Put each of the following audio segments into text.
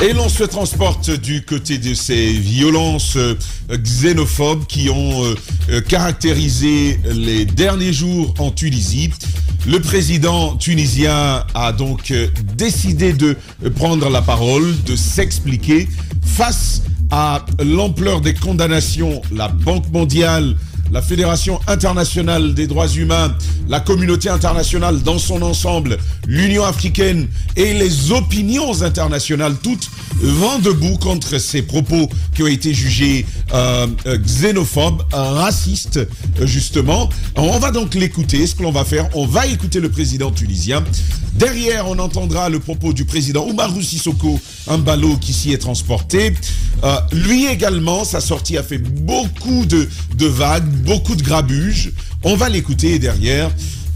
Et l'on se transporte du côté de ces violences xénophobes qui ont caractérisé les derniers jours en Tunisie. Le président tunisien a donc décidé de prendre la parole, de s'expliquer face à l'ampleur des condamnations. La Banque mondiale, la Fédération internationale des droits humains, la communauté internationale dans son ensemble, l'Union africaine et les opinions internationales, toutes vont debout contre ces propos qui ont été jugés xénophobes, racistes, justement. On va donc l'écouter. Ce que l'on va faire, on va écouter le président tunisien. Derrière, on entendra le propos du président Oumarou Sissoko Embalo qui s'y est transporté. Lui également, sa sortie a fait beaucoup de vagues, beaucoup de grabuge. On va l'écouter derrière,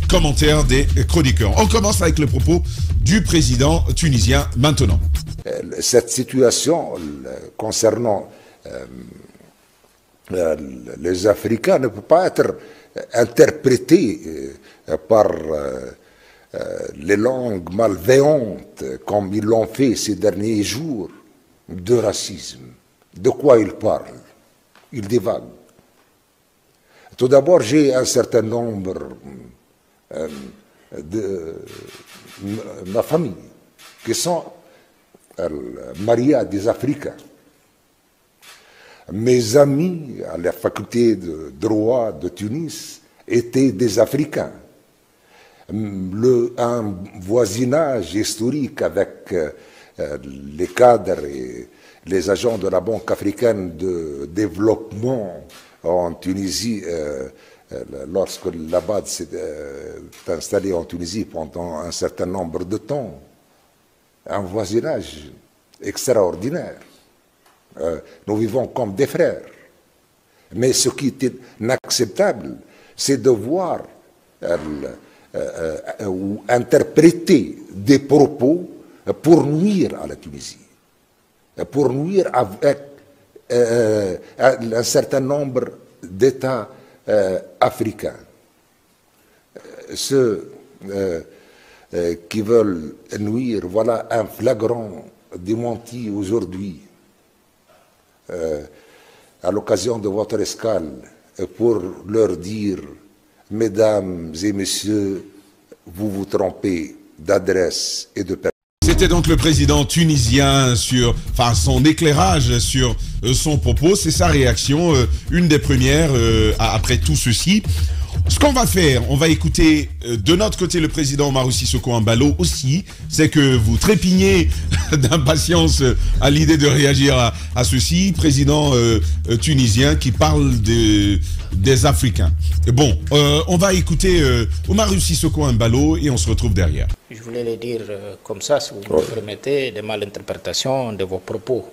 commentaire des chroniqueurs. On commence avec le propos du président tunisien maintenant. Cette situation concernant les Africains ne peut pas être interprétée par les langues malveillantes comme ils l'ont fait ces derniers jours de racisme. De quoi ils parlent? Ils divaguent. Tout d'abord, j'ai un certain nombre de ma famille qui sont mariés à des Africains. Mes amis à la faculté de droit de Tunis étaient des Africains. Un voisinage historique avec les cadres et les agents de la Banque africaine de développement en Tunisie, lorsque l'ABAD s'est installé en Tunisie pendant un certain nombre de temps. Un voisinage extraordinaire. Nous vivons comme des frères. Mais ce qui est inacceptable, c'est de voir ou interpréter des propos pour nuire à la Tunisie, pour nuire avec un certain nombre d'États africains. Ceux qui veulent nuire, voilà un flagrant démenti aujourd'hui à l'occasion de votre escale pour leur dire: mesdames et messieurs, vous vous trompez d'adresse et de personne. C'était donc le président tunisien sur son éclairage sur son propos. C'est sa réaction, une des premières après tout ceci. Ce qu'on va faire, on va écouter de notre côté le président Oumarou Sissoko Embalo aussi. C'est que vous trépignez d'impatience à l'idée de réagir à ceci. Président tunisien qui parle des Africains. Bon, on va écouter Oumarou Sissoko Embalo et on se retrouve derrière. Je voulais le dire comme ça, si vous me permettez, des malinterprétations de vos propos.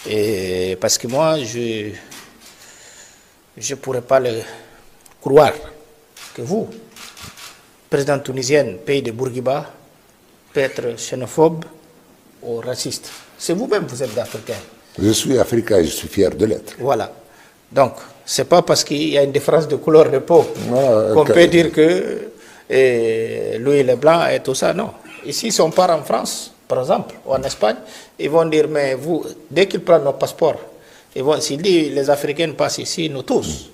Et parce que moi, je ne pourrais pas le croire que vous, président tunisien, pays de Bourguiba, peut être xénophobe ou raciste. C'est vous-même, vous êtes africain. Je suis africain et je suis fier de l'être. Voilà. Donc, ce n'est pas parce qu'il y a une différence de couleur de peau qu'on peut dire que lui, il est blanc et tout ça. Non. Ici, si on part en France, par exemple, ou en Espagne, ils vont dire, mais vous, dès qu'ils prennent nos passeports, s'ils disent les Africains passent ici, nous tous,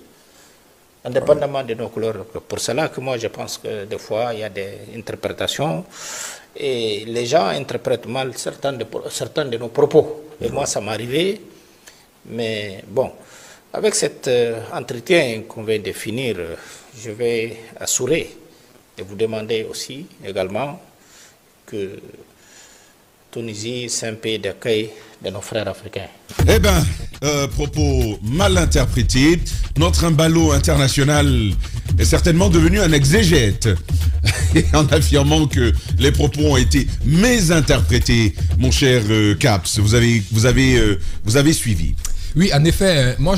indépendamment de nos couleurs. Pour cela que moi je pense que des fois il y a des interprétations et les gens interprètent mal certains de nos propos. Et moi ça m'est arrivé, mais bon, avec cet entretien qu'on vient de finir, je vais assurer et vous demander aussi également que Tunisie, c'est un pays d'accueil de nos frères africains. Eh bien, propos mal interprétés. Notre Embalo international est certainement devenu un exégète en affirmant que les propos ont été mésinterprétés, mon cher Caps. Vous avez suivi. Oui, en effet, moi,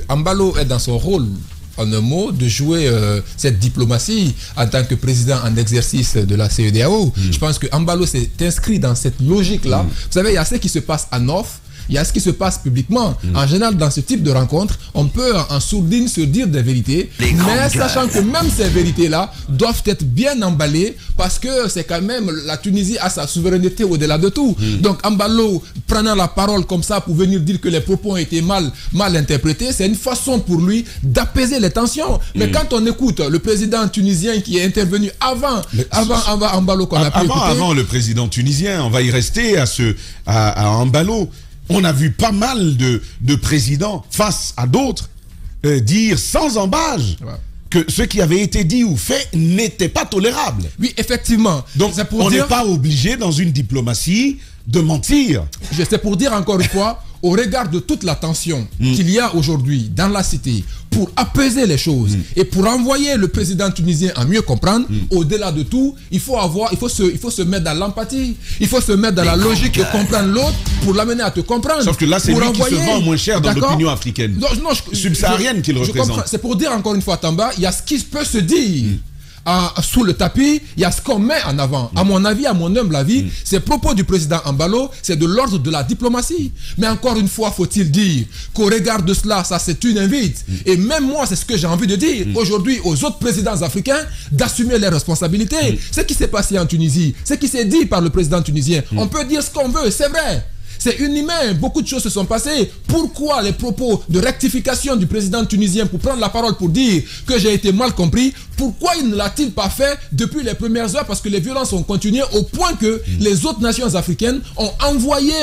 Embalo est dans son rôle, en un mot, de jouer cette diplomatie en tant que président en exercice de la CEDEAO. Je pense que Embalo s'est inscrit dans cette logique-là. Vous savez, il y a ce qui se passe en off il y a ce qui se passe publiquement. En général, dans ce type de rencontre, on peut en sourdine se dire des vérités, mais sachant que même ces vérités-là doivent être bien emballées parce que c'est quand même la Tunisie a sa souveraineté au-delà de tout. Donc Embalo prenant la parole comme ça pour venir dire que les propos ont été mal interprétés, c'est une façon pour lui d'apaiser les tensions. Mais quand on écoute le président tunisien qui est intervenu avant Embalo qu'on a pu écouter, avant le président tunisien, on va y rester à Embalo. On a vu pas mal de présidents face à d'autres dire sans embâche que ce qui avait été dit ou fait n'était pas tolérable. Oui, effectivement. Donc on n'est pas obligé dans une diplomatie de mentir. C'est pour dire encore une fois, au regard de toute la tension qu'il y a aujourd'hui dans la cité, pour apaiser les choses et pour envoyer le président tunisien à mieux comprendre, au-delà de tout, il faut se mettre dans l'empathie, il faut se mettre dans la logique de comprendre l'autre pour l'amener à te comprendre. Sauf que là, c'est lui qui se vend moins cher dans l'opinion africaine. Subsaharienne qu'il représente. C'est pour dire encore une fois, Tamba, il y a ce qui peut se dire. Sous le tapis, il y a ce qu'on met en avant. À mon avis, à mon humble avis, ces propos du président Embalo, c'est de l'ordre de la diplomatie. Mais encore une fois, faut-il dire qu'au regard de cela, ça c'est une invite. Et même moi, c'est ce que j'ai envie de dire aujourd'hui aux autres présidents africains d'assumer leurs responsabilités. Ce qui s'est passé en Tunisie, ce qui s'est dit par le président tunisien, on peut dire ce qu'on veut, c'est vrai. C'est inhumain, beaucoup de choses se sont passées. Pourquoi les propos de rectification du président tunisien pour prendre la parole pour dire que j'ai été mal compris, pourquoi il ne l'a-t-il pas fait depuis les premières heures? Parce que les violences ont continué au point que les autres nations africaines ont envoyé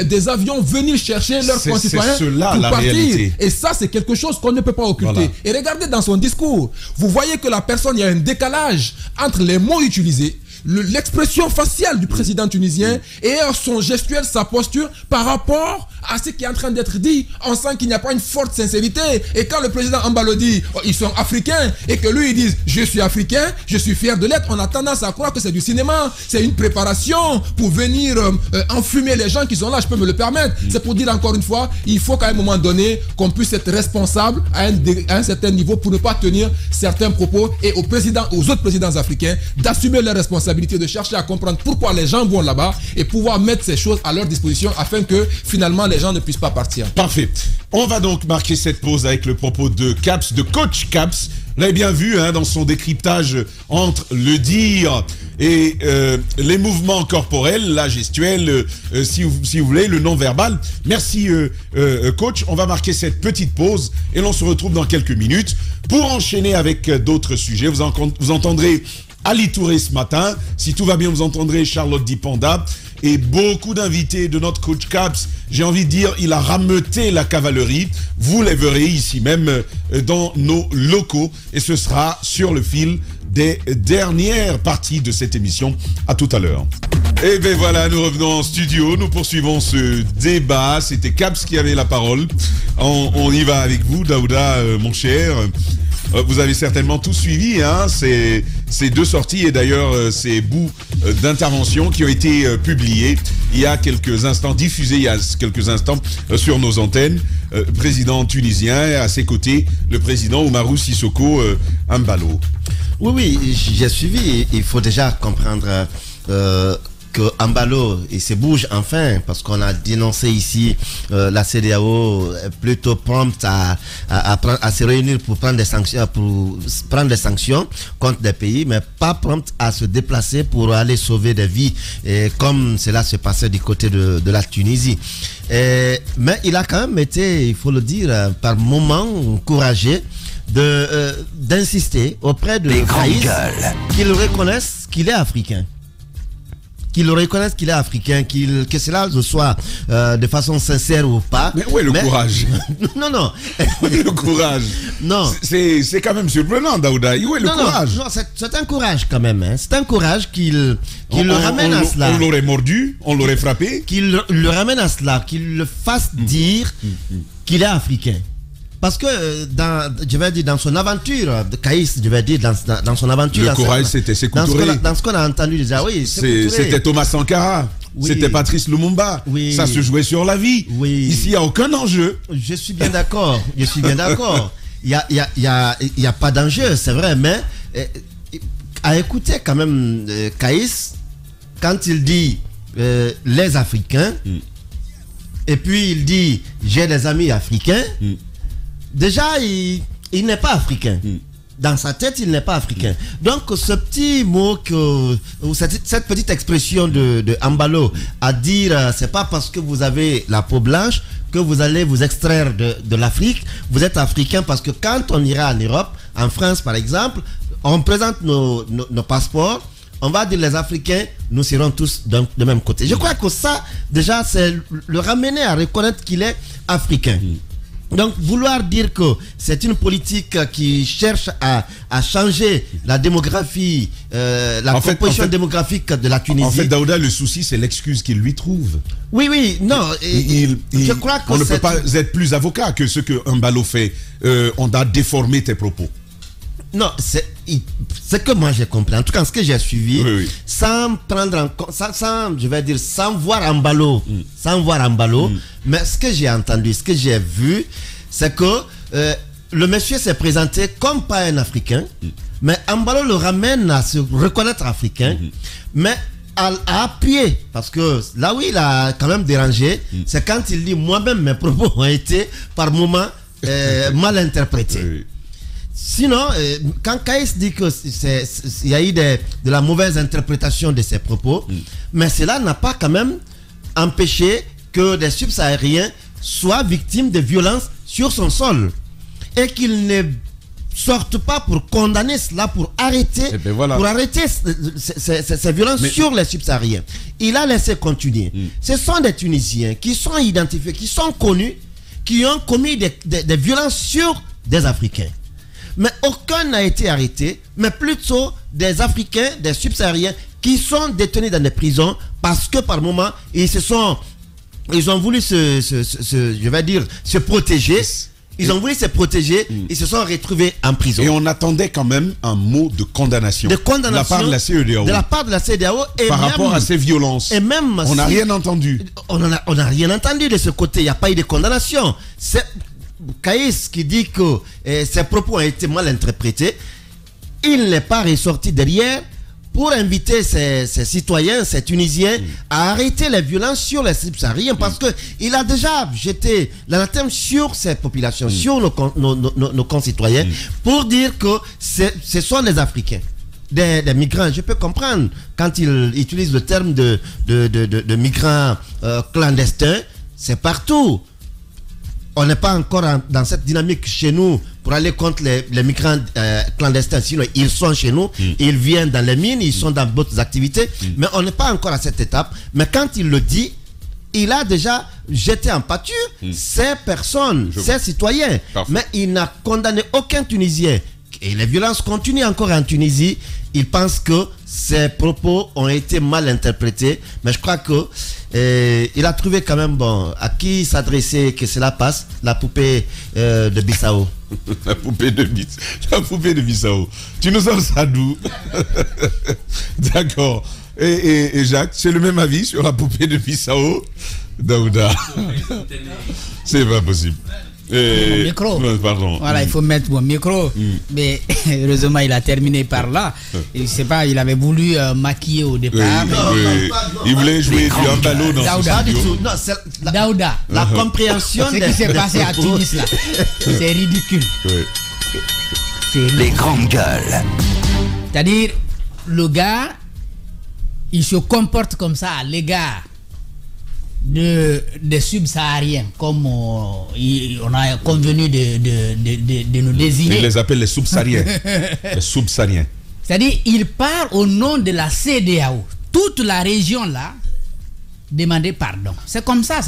des avions venir chercher leurs concitoyens pour partir. Réalité. Et ça, c'est quelque chose qu'on ne peut pas occulter. Voilà. Et regardez dans son discours, vous voyez que la personne, il y a un décalage entre les mots utilisés, l'expression faciale du président tunisien et son gestuel, sa posture par rapport à ce qui est en train d'être dit. On sent qu'il n'y a pas une forte sincérité. Et quand le président Embalo dit ils sont africains et que lui il dit je suis africain, je suis fier de l'être, on a tendance à croire que c'est du cinéma, c'est une préparation pour venir enfumer les gens qui sont là, je peux me le permettre. C'est pour dire encore une fois, il faut qu'à un moment donné qu'on puisse être responsable à un certain niveau pour ne pas tenir certains propos, et aux autres présidents africains d'assumer leurs responsabilités, de chercher à comprendre pourquoi les gens vont là-bas et pouvoir mettre ces choses à leur disposition afin que finalement les gens ne puissent pas partir. Parfait. On va donc marquer cette pause avec le propos de Caps, de coach Caps. Vous l'avez bien vu dans son décryptage entre le dire et les mouvements corporels, la gestuelle, si vous voulez, le non-verbal. Merci coach. On va marquer cette petite pause et l'on se retrouve dans quelques minutes pour enchaîner avec d'autres sujets. Vous entendrez Ali Touré ce matin. Si tout va bien, vous entendrez Charlotte Dipanda et beaucoup d'invités de notre coach Caps. J'ai envie de dire, il a rameuté la cavalerie. Vous les verrez ici même dans nos locaux et ce sera sur le fil des dernières parties de cette émission. À tout à l'heure. Et bien voilà, nous revenons en studio, nous poursuivons ce débat. C'était Caps qui avait la parole. On y va avec vous, Daouda, mon cher. Vous avez certainement tout suivi, ces deux sorties et d'ailleurs ces bouts d'intervention qui ont été publiés il y a quelques instants, diffusés il y a quelques instants sur nos antennes. Président tunisien et à ses côtés le président Oumarou Sissoko Embalo. Oui, j'ai suivi. Il faut déjà comprendre que Embalo il se bouge enfin, parce qu'on a dénoncé ici la CEDEAO plutôt prompte à se réunir pour prendre des sanctions contre des pays, mais pas prompte à se déplacer pour aller sauver des vies, et comme cela se passait du côté de la Tunisie. Mais il a quand même été, il faut le dire, par moments courageux d'insister auprès de Caïs qu'il reconnaisse qu'il est africain. Qu'il reconnaisse qu'il est africain, que cela soit de façon sincère ou pas. Mais où est le courage? Non. Où est le courage? Non. C'est quand même surprenant, Daouda. Où est le courage? Non, c'est un courage quand même. C'est un courage qu'il le ramène à cela. On l'aurait mordu, on l'aurait frappé. Qu'il le ramène à cela, qu'il le fasse dire qu'il est africain. Parce que dans son aventure, Caïs, dans son aventure... Le courage, c'était Sékou Touré. Dans ce qu'on a entendu déjà, oui. C'était Thomas Sankara. Oui. C'était Patrice Lumumba. Oui. Ça se jouait sur la vie. Oui. Ici, il n'y a aucun enjeu. Je suis bien d'accord. Il n'y a pas d'enjeu, c'est vrai, mais à écouter quand même Caïs, quand il dit les Africains, et puis il dit j'ai des amis africains, déjà il n'est pas africain. Dans sa tête, il n'est pas africain. Donc, ce petit mot, ou cette petite expression de Ambalo à dire, c'est pas parce que vous avez la peau blanche que vous allez vous extraire de l'Afrique. Vous êtes africain parce que quand on ira en Europe, en France par exemple, on présente nos passeports, on va dire les Africains, nous serons tous de même côté. Je crois que ça, déjà, c'est le ramener à reconnaître qu'il est africain. Donc, vouloir dire que c'est une politique qui cherche à changer la démographie, composition démographique de la Tunisie. En fait, Daouda, le souci, c'est l'excuse qu'il lui trouve. Oui, non. Je crois que on ne peut pas être plus avocat que ce que Ambalo fait. On a déformé tes propos. Non, c'est que moi j'ai compris. En tout cas, ce que j'ai suivi, sans prendre en compte, sans voir Ambalo, mais ce que j'ai entendu, ce que j'ai vu, c'est que le monsieur s'est présenté comme pas un Africain, mais Ambalo le ramène à se reconnaître africain, mais à appuyer, parce que là où il a quand même dérangé, c'est quand il dit moi-même mes propos ont été par moments mal interprétés. Sinon, quand Kaïs dit qu'il y a eu de la mauvaise interprétation de ses propos, mais cela n'a pas quand même empêché que des subsahariens soient victimes de violences sur son sol. Et qu'ils ne sortent pas pour condamner cela, pour arrêter, ces violences sur les subsahariens. Il a laissé continuer. Ce sont des Tunisiens qui sont identifiés, qui sont connus, qui ont commis des violences sur des Africains. Mais aucun n'a été arrêté, mais plutôt des Africains, des subsahariens qui sont détenus dans des prisons parce que par moment, ils ont voulu se protéger. Ils ont voulu se protéger, ils se sont retrouvés en prison. Et on attendait quand même un mot de condamnation. De condamnation de la part de la CEDEAO. De la part de la CEDEAO. Par rapport à ces violences. Et même on n'a rien entendu. On n'a rien entendu de ce côté. Il n'y a pas eu de condamnation. C'est Kaïs qui dit que ses propos ont été mal interprétés. Il n'est pas ressorti derrière pour inviter ces citoyens, ces Tunisiens à arrêter les violences sur les subsahariens parce qu'il a déjà jeté l'anathème sur ces populations, sur nos concitoyens pour dire que ce sont des Africains, des migrants. Je peux comprendre quand il utilise le terme de migrants clandestins, c'est partout. On n'est pas encore dans cette dynamique chez nous pour aller contre les migrants clandestins. Sinon, ils sont chez nous, ils viennent dans les mines, ils sont dans d'autres activités. Mais on n'est pas encore à cette étape. Mais quand il le dit, il a déjà jeté en pâture ces personnes, ces citoyens. Parfait. Mais il n'a condamné aucun Tunisien. Et les violences continuent encore en Tunisie. Il pense que ses propos ont été mal interprétés. Mais je crois que il a trouvé quand même à qui s'adresser que cela passe. La poupée de Bissau. La poupée de Bissau. Tu nous sors ça d'où? D'accord. Et Jacques, c'est le même avis sur la poupée de Bissau? Daouda. C'est pas possible. Mon micro. Pardon. Voilà, il faut mettre mon micro. Mais heureusement, il a terminé par là. Je sais pas, il avait voulu maquiller au départ. Il voulait jouer du Ambalo dans Daouda. ce studio. Daouda. La compréhension de ce qui s'est passé à Tunis là. C'est ridicule. Les grandes gueules. C'est-à-dire, le gars, il se comporte comme ça à l'égard des subsahariens, comme on a convenu de nous désigner. Il les appelle les subsahariens. Les subsahariens. C'est-à-dire, il parle au nom de la CEDEAO. Toute la région là demandait pardon. C'est comme ça,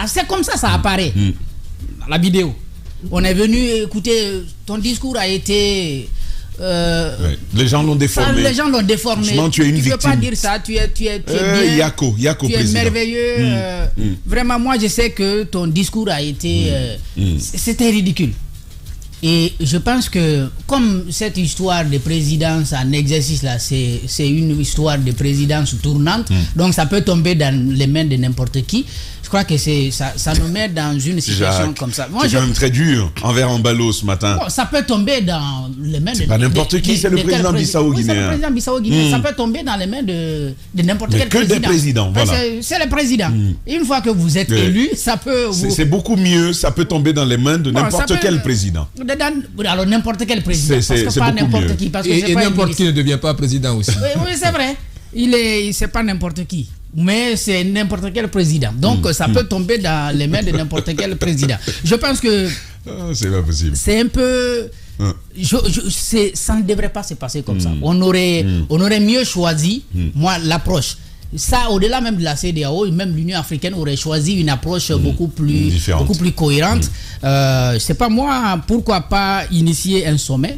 c'est comme ça apparaît dans la vidéo. On est venu écouter, ton discours a été... Les gens l'ont déformé. Les gens l'ont déformé. Franchement, tu es une victime. Tu ne peux pas dire ça. Tu es bien. Yako, tu es président. Merveilleux. Vraiment, moi, je sais que ton discours a été... C'était ridicule. Et je pense que comme cette histoire de présidence en exercice là, c'est une histoire de présidence tournante, donc ça peut tomber dans les mains de n'importe qui. Je crois que ça nous met dans une situation comme ça. C'est quand même très dur envers Embalo ce matin. Bon, ça peut tomber dans les mains de... C'est pas n'importe qui, c'est le président Bissau-Guinéen. C'est le président Bissau-Guinéen. Ça peut tomber dans les mains de n'importe quel président. Que des présidents, voilà. C'est le président. Une fois que vous êtes élu, ça peut... C'est beaucoup mieux, ça peut tomber dans les mains de n'importe quel président. Alors n'importe quel président, parce que pas n'importe qui. Et n'importe qui ne devient pas président aussi. Oui, c'est vrai. C'est pas n'importe qui. Mais c'est n'importe quel président. Donc ça peut tomber dans les mains de n'importe quel président. Je pense que c'est pas possible. C'est un peu... ça ne devrait pas se passer comme ça. On aurait mieux choisi, moi, l'approche. Ça, au-delà même de la CEDEAO, même l'Union africaine aurait choisi une approche beaucoup plus cohérente. C'est pas moi, pourquoi pas initier un sommet?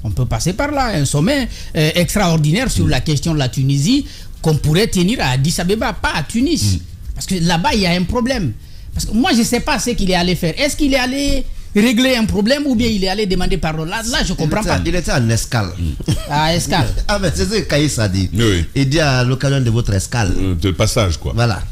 On peut passer par là, un sommet extraordinaire sur la question de la Tunisie, qu'on pourrait tenir à Addis Abeba, pas à Tunis. Parce que là-bas, il y a un problème. Parce que moi, je ne sais pas ce qu'il est allé faire. Est-ce qu'il est allé régler un problème ou bien il est allé demander pardon? Là je ne comprends pas. Il était en escale. À escale. Ah, mais c'est ce que Kaïs a dit. Oui. Il dit à l'occasion de votre escale. De passage, quoi. Voilà.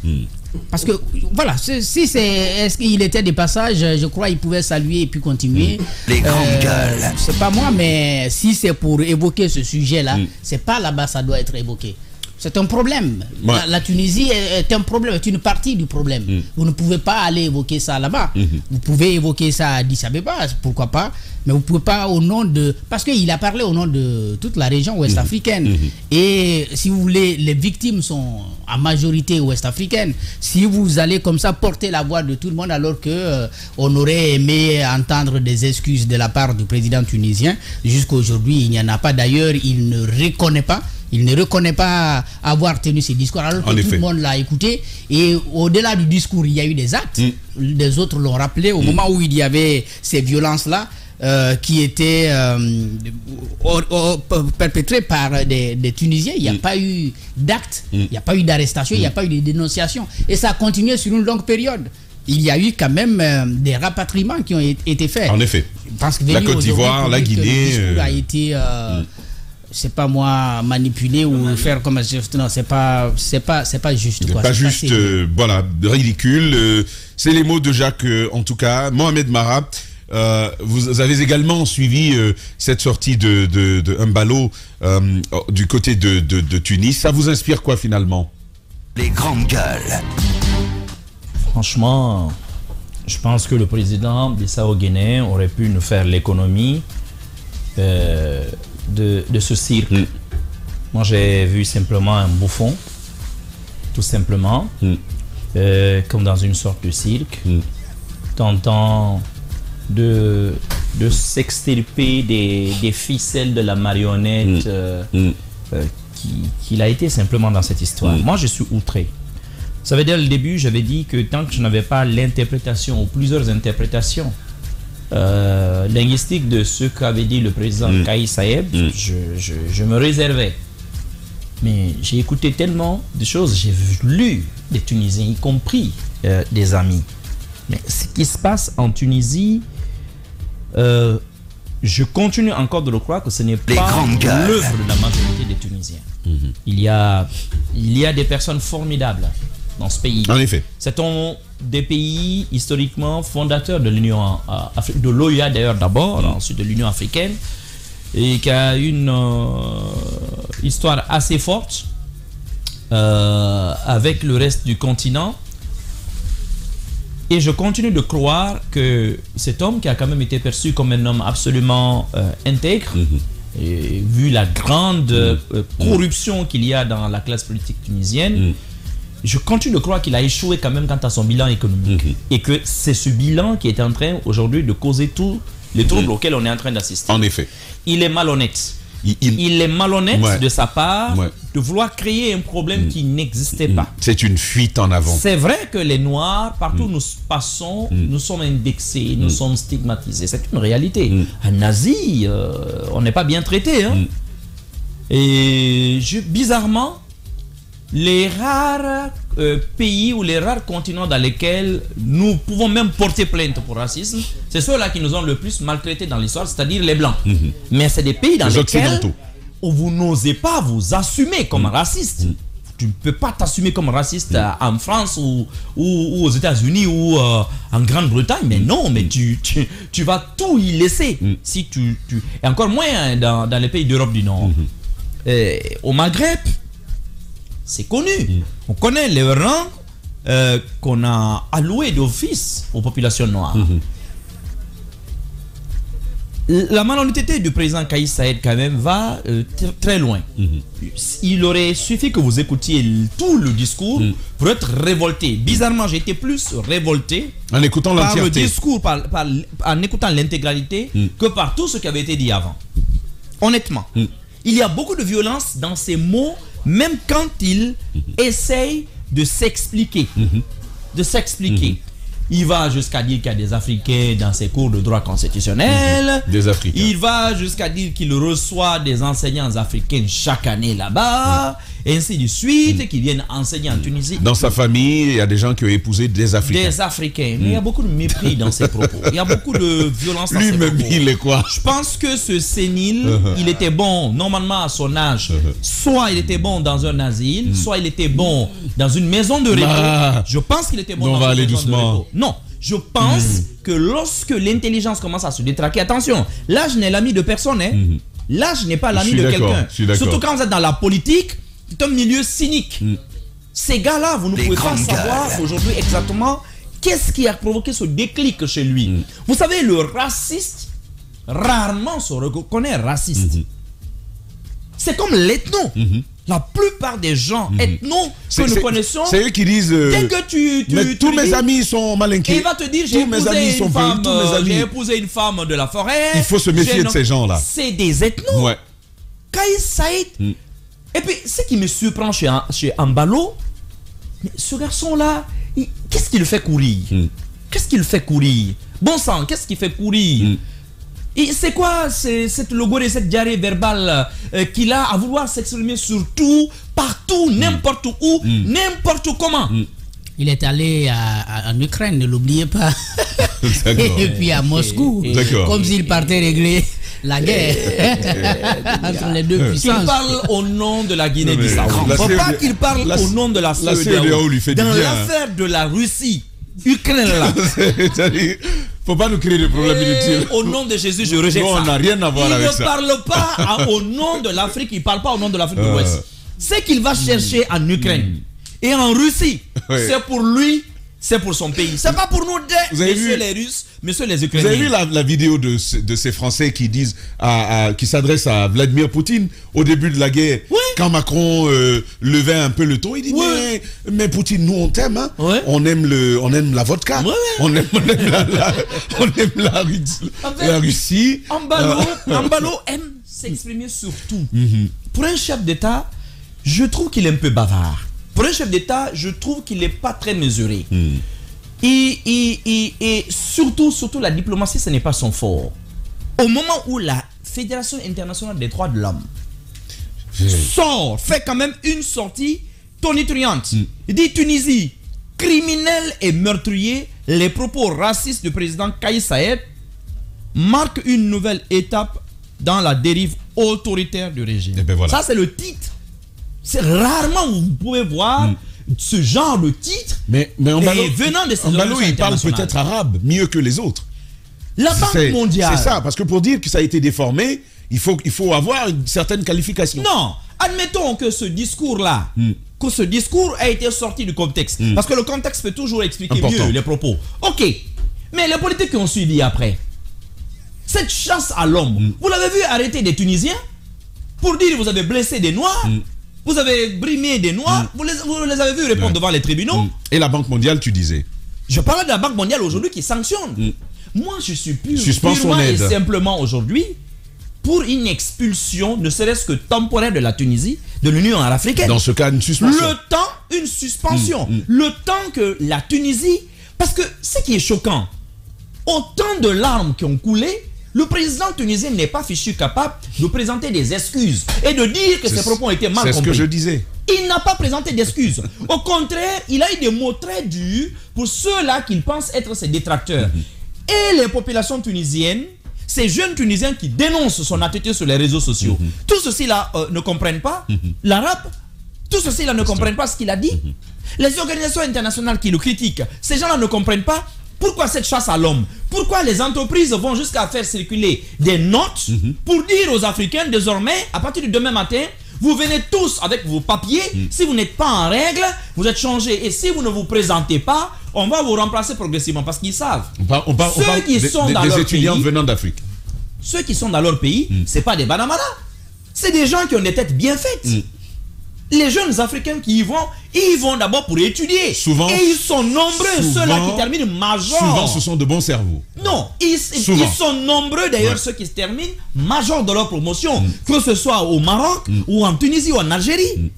Parce que, voilà, est-ce qu'il était de passage, je crois qu'il pouvait saluer et puis continuer. Les grandes gueules. C'est pas moi, mais si c'est pour évoquer ce sujet-là, c'est pas là-bas ça doit être évoqué. C'est un problème. Ouais. La Tunisie est un problème, est une partie du problème. Vous ne pouvez pas aller évoquer ça là-bas. Vous pouvez évoquer ça à Addis Abeba, pourquoi pas, mais vous ne pouvez pas au nom de... Parce qu'il a parlé au nom de toute la région ouest-africaine. Et si vous voulez, les victimes sont en majorité ouest-africaines. Si vous allez comme ça porter la voix de tout le monde alors que on aurait aimé entendre des excuses de la part du président tunisien, jusqu'à aujourd'hui, il n'y en a pas. D'ailleurs, il ne reconnaît pas avoir tenu ce discours alors que tout le monde l'a écouté. Et au-delà du discours, il y a eu des actes. Les autres l'ont rappelé au moment où il y avait ces violences-là qui étaient perpétrées par des Tunisiens. Il n'y a pas eu d'actes, il n'y a pas eu d'arrestation, il n'y a pas eu de dénonciation. Et ça a continué sur une longue période. Il y a eu quand même des rapatriements qui ont été faits. En effet. Parce que la Côte d'Ivoire, la Guinée... Le discours a été... c'est pas moi manipuler ou faire comme non, c'est pas juste quoi. Pas juste voilà, ridicule. C'est les mots de Jacques en tout cas. Mohamed Mara, vous avez également suivi cette sortie de Embalo du côté de Tunis. Ça vous inspire quoi finalement? Les grandes gueules. Franchement, je pense que le président Bissau-Guinéen aurait pu nous faire l'économie de ce cirque. Moi j'ai vu simplement un bouffon, tout simplement, comme dans une sorte de cirque, tentant de s'extirper des ficelles de la marionnette qu'il a été simplement dans cette histoire. Moi je suis outré. Ça veut dire, le début j'avais dit que tant que je n'avais pas l'interprétation ou plusieurs interprétations linguistique de ce qu'avait dit le président Kaïs Saïed, je me réservais. Mais j'ai écouté tellement de choses, j'ai lu des Tunisiens, y compris des amis. Mais ce qui se passe en Tunisie, je continue encore de le croire que ce n'est pas l'œuvre de la majorité des Tunisiens. Il y a des personnes formidables dans ce pays. En effet. C'est un des pays historiquement fondateurs de l'Union africaine, de l'OUA d'ailleurs d'abord, ensuite de l'Union africaine, et qui a une histoire assez forte avec le reste du continent. Et je continue de croire que cet homme, qui a quand même été perçu comme un homme absolument intègre, et vu la grande corruption qu'il y a dans la classe politique tunisienne, je continue de croire qu'il a échoué quand même quant à son bilan économique. Et que c'est ce bilan qui est en train aujourd'hui de causer tous les troubles auxquels on est en train d'assister. En effet. Il est malhonnête. Il est malhonnête de sa part de vouloir créer un problème qui n'existait pas. C'est une fuite en avant. C'est vrai que les Noirs, partout où nous passons, nous sommes indexés, nous sommes stigmatisés. C'est une réalité. En Asie, on n'est pas bien traité. Et bizarrement, les rares pays ou les rares continents dans lesquels nous pouvons même porter plainte pour racisme, c'est ceux-là qui nous ont le plus maltraités dans l'histoire, c'est-à-dire les Blancs. Mais c'est des pays dans lesquels où vous n'osez pas vous assumer comme raciste. Tu ne peux pas t'assumer comme raciste en France ou aux États-Unis ou en Grande-Bretagne. Mais non, mais tu vas tout y laisser. Si et encore moins dans les pays d'Europe du Nord. Au Maghreb, c'est connu. On connaît les rangs qu'on a alloués d'office aux populations noires. La malhonnêteté du président Kais Saied quand même va très loin. Il aurait suffi que vous écoutiez tout le discours pour être révolté. Bizarrement, j'ai été plus révolté en écoutant par le discours, en écoutant l'intégralité, que par tout ce qui avait été dit avant. Honnêtement, il y a beaucoup de violence dans ces mots, même quand il essaye de s'expliquer. Il va jusqu'à dire qu'il y a des Africains dans ses cours de droit constitutionnel. Des Africains. Il va jusqu'à dire qu'il reçoit des enseignants africains chaque année là-bas. Et ainsi de suite, qui viennent enseigner en Tunisie. Dans sa famille, il y a des gens qui ont épousé des Africains. Des Africains. Mais il y a beaucoup de mépris dans ses propos. Il y a beaucoup de violence dans ses propos. Lui-même, il est quoi? Je pense que ce sénile, il était bon, normalement à son âge. Soit il était bon dans un asile, soit il était bon dans une maison de repos. Je pense qu'il était bon dans une maison de repos. Non, je pense que lorsque l'intelligence commence à se détraquer, attention, l'âge n'est l'ami de personne. L'âge n'est pas l'ami de quelqu'un. Surtout quand vous êtes dans la politique, c'est un milieu cynique. Ces gars-là, vous ne pouvez pas savoir aujourd'hui exactement qu'est-ce qui a provoqué ce déclic chez lui. Vous savez, le raciste rarement se reconnaît raciste. C'est comme l'ethno. La plupart des gens ethno que nous connaissons, c'est eux qui disent dès que tous mes amis sont malinqués. Il va te dire j'ai épousé une femme de la forêt. Il faut se méfier de ces gens-là. C'est des ethnos. Kais Saied. Et puis, ce qui me surprend chez Embalo, ce garçon-là, qu'est-ce qu'il fait courir? Qu'est-ce qu'il fait courir? Bon sang, qu'est-ce qu'il fait courir? C'est quoi cette logorée, cette diarrhée verbale qu'il a à vouloir s'exprimer sur tout, partout, n'importe où, n'importe comment? Il est allé en Ukraine, ne l'oubliez pas. Et puis à Moscou, comme s'il partait régler la guerre entre les deux puissances. Il parle au nom de la Guinée-Bissau. Il ne faut pas qu'il parle au nom de la CEDEAO. Dans l'affaire de la Russie, Ukraine là. Faut pas nous créer des problèmes inutiles. Au nom de Jésus, je rejette ça. On n'a rien à voir avec ça. Il ne parle pas au nom de l'Afrique, il ne parle pas au nom de l'Afrique de l'Ouest. Ce qu'il va chercher en Ukraine et en Russie, c'est pour lui. C'est pour son pays. C'est pas pour nous deux, messieurs les Russes, messieurs les Ukrainiens. Vous avez vu la vidéo de ces Français qui disent, qui s'adressent à Vladimir Poutine au début de la guerre, quand Macron levait un peu le ton, il dit mais Poutine, nous on t'aime, hein. On aime la vodka, on aime la Russie. Embalo aime s'exprimer sur tout. Pour un chef d'État, je trouve qu'il est un peu bavard. Pour un chef d'État, je trouve qu'il n'est pas très mesuré. Et surtout, la diplomatie, ce n'est pas son fort. Au moment où la Fédération internationale des droits de l'homme fait quand même une sortie tonitruante. Il dit Tunisie, criminel et meurtrier, les propos racistes du président Kais Saied marquent une nouvelle étape dans la dérive autoritaire du régime. Ça, c'est le titre. C'est rarement où vous pouvez voir ce genre de titre. Mais venant de ces Embalo, il parle peut-être arabe mieux que les autres. La Banque mondiale. C'est ça, parce que pour dire que ça a été déformé, il faut avoir une certaine qualification. Non, admettons que ce discours-là, que ce discours a été sorti du contexte. Parce que le contexte peut toujours expliquer mieux les propos. Ok, mais les politiques qui ont suivi après, cette chasse à l'homme, vous l'avez vu arrêter des Tunisiens pour dire vous avez blessé des Noirs. Vous avez brimé des Noirs, vous les avez vus répondre devant les tribunaux. Et la Banque mondiale, tu disais? Je parle de la Banque mondiale aujourd'hui qui sanctionne. Moi, je suis purement et simplement aujourd'hui pour une expulsion, ne serait-ce que temporaire de la Tunisie, de l'Union africaine. Dans ce cas, une suspension. Une suspension. Le temps que la Tunisie... Parce que ce qui est choquant, autant de larmes qui ont coulé, le président tunisien n'est pas fichu capable de présenter des excuses et de dire que ses propos ont été mal compris. C'est ce que je disais. Il n'a pas présenté d'excuses. Au contraire, il a eu des mots très durs pour ceux-là qu'il pense être ses détracteurs. Et les populations tunisiennes, ces jeunes Tunisiens qui dénoncent son attitude sur les réseaux sociaux, tous ceux-là ne comprennent pas l'arabe, tous ceux-là ne comprennent pas ce qu'il a dit. Les organisations internationales qui le critiquent, ces gens-là ne comprennent pas pourquoi cette chasse à l'homme. Pourquoi les entreprises vont jusqu'à faire circuler des notes pour dire aux Africains, désormais, à partir de demain matin, vous venez tous avec vos papiers. Si vous n'êtes pas en règle, vous êtes changés. Et si vous ne vous présentez pas, on va vous remplacer progressivement parce qu'ils savent. On parle des étudiants venant d'Afrique. Ceux qui sont dans leur pays, ce n'est pas des Banamara. C'est des gens qui ont des têtes bien faites. Les jeunes Africains qui y vont, ils vont d'abord pour étudier. Souvent, et ils sont nombreux, ceux-là qui terminent major. Souvent, ce sont de bons cerveaux. Non, ils sont nombreux d'ailleurs, ceux qui se terminent major de leur promotion, que ce soit au Maroc, ou en Tunisie, ou en Algérie.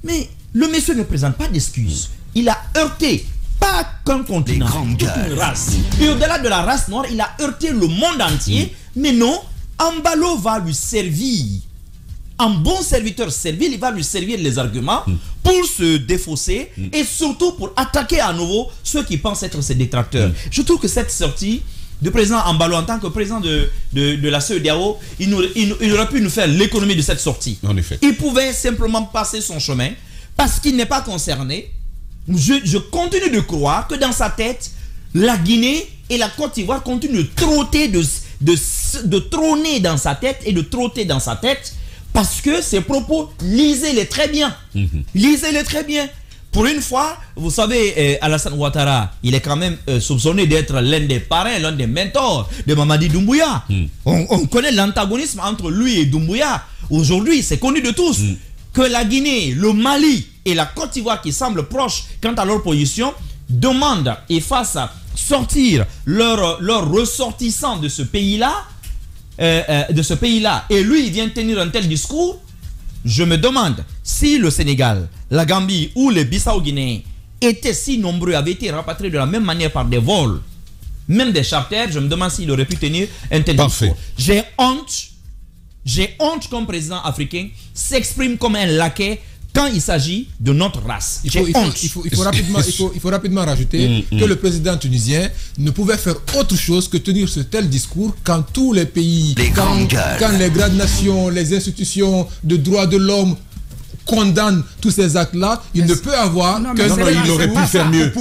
Mais le monsieur ne présente pas d'excuses. Il a heurté, pas qu'un continent, toute une race. Et au-delà de la race noire, il a heurté le monde entier. Mais non, Embalo va lui servir. Un bon serviteur servile, il va lui servir les arguments pour se défausser et surtout pour attaquer à nouveau ceux qui pensent être ses détracteurs. Je trouve que cette sortie du président Embalo en tant que président de la CEDEAO, il aurait pu nous faire l'économie de cette sortie. En effet. Il pouvait simplement passer son chemin parce qu'il n'est pas concerné. Je continue de croire que dans sa tête, la Guinée et la Côte d'Ivoire continuent de trotter, de trôner dans sa tête et de trotter dans sa tête. Parce que ces propos, lisez-les très bien. Lisez-les très bien. Pour une fois, vous savez, Alassane Ouattara, il est quand même soupçonné d'être l'un des parrains, l'un des mentors de Mamadi Doumbouya. On connaît l'antagonisme entre lui et Doumbouya. Aujourd'hui, c'est connu de tous que la Guinée, le Mali et la Côte d'Ivoire, qui semblent proches quant à leur position, demandent et fassent sortir leurs ressortissants de ce pays-là. Et lui il vient tenir un tel discours. Je me demande si le Sénégal, la Gambie ou les Bissau-Guinéens étaient si nombreux, avaient été rapatriés de la même manière par des vols, même des charters, je me demande s'il aurait pu tenir un tel discours. J'ai honte qu'un président africain s'exprime comme un laquais quand il s'agit de notre race. Il faut rapidement rajouter que le président tunisien ne pouvait faire autre chose que tenir ce tel discours quand tous les pays, quand les grandes nations, les institutions de droits de l'homme condamnent tous ces actes-là, il ne peut avoir il aurait pu faire mieux.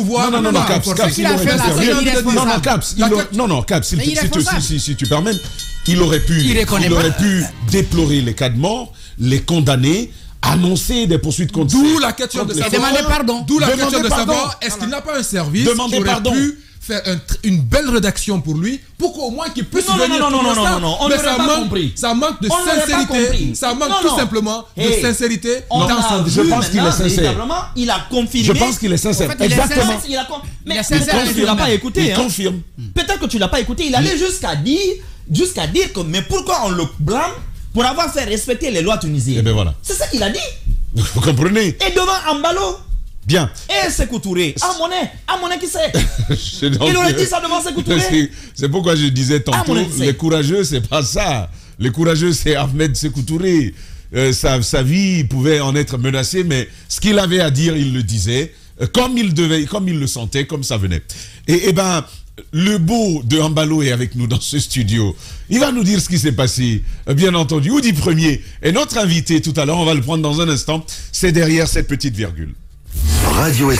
Caps, si tu permets, il aurait pu déplorer les cas de mort, les condamner, annoncer des poursuites contre D'où la question de savoir est-ce qu'il n'a pas un service qui aurait pu faire une belle rédaction pour lui pour qu'au moins qu'il puisse venir. Non, on n'aurait pas compris. Ça manque de sincérité. Ça manque tout simplement de sincérité dans son discours. Je pense qu'il est sincère. Il a confirmé. Je pense qu'il est sincère. Exactement. Mais peut-être que tu l'as pas écouté. Il confirme. Peut-être que tu l'as pas écouté. Il allait jusqu'à dire que mais pourquoi on le blâme pour avoir fait respecter les lois tunisiennes. Et ben voilà. C'est ça qu'il a dit. Vous comprenez? Et devant Embalo. Bien. Et Sékou Touré. À Monet qui sait. Il aurait dit ça devant Sékou Touré. C'est pourquoi je disais tantôt, les courageux, c'est pas ça. Les courageux, c'est Ahmed Sékou Touré. Sa vie pouvait en être menacée, mais ce qu'il avait à dire, il le disait, comme il le sentait, comme ça venait. Et ben, le beau de Embalo est avec nous dans ce studio. Il va nous dire ce qui s'est passé, bien entendu. Oudi Premier est notre invité tout à l'heure. On va le prendre dans un instant. C'est derrière cette petite virgule. Radio